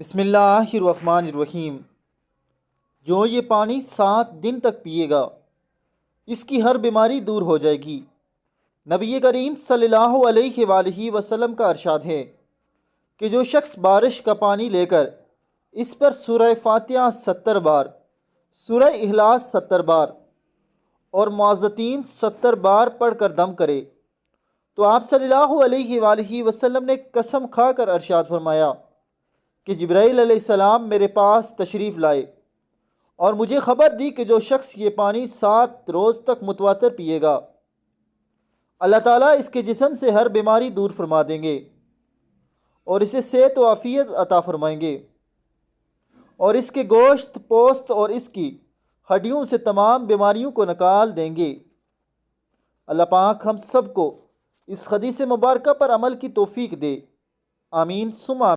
बिस्मिल्लाहिर्रहमानिर्रहीम। जो ये पानी 7 दिन तक पिएगा इसकी हर बीमारी दूर हो जाएगी। नबी करीम सल्लल्लाहु अलैहि वसल्लम का इरशाद है कि जो शख्स बारिश का पानी लेकर इस पर सूरह फातिहा 70 बार, सूरह इखलास 70 बार और मुअज़्ज़तीन 70 बार पढ़कर दम करे तो आप सल्लल्लाहु अलैहि वसल्लम ने कसम खाकर इरशाद फरमाया कि जिब्राईल अलैहिस्सलाम मेरे पास तशरीफ़ लाए और मुझे ख़बर दी कि जो शख्स ये पानी 7 रोज़ तक मुतवातर पिएगा अल्लाह ताला इसके जिस्म से हर बीमारी दूर फरमा देंगे और इसे सेहत व आफ़ियत अता फरमाएंगे और इसके गोश्त, पोस्त और इसकी हड्डियों से तमाम बीमारियों को निकाल देंगे। अल्लाह पाक हम सब को इस हदीस मुबारक पर अमल की तौफीक दे। आमीन सुमा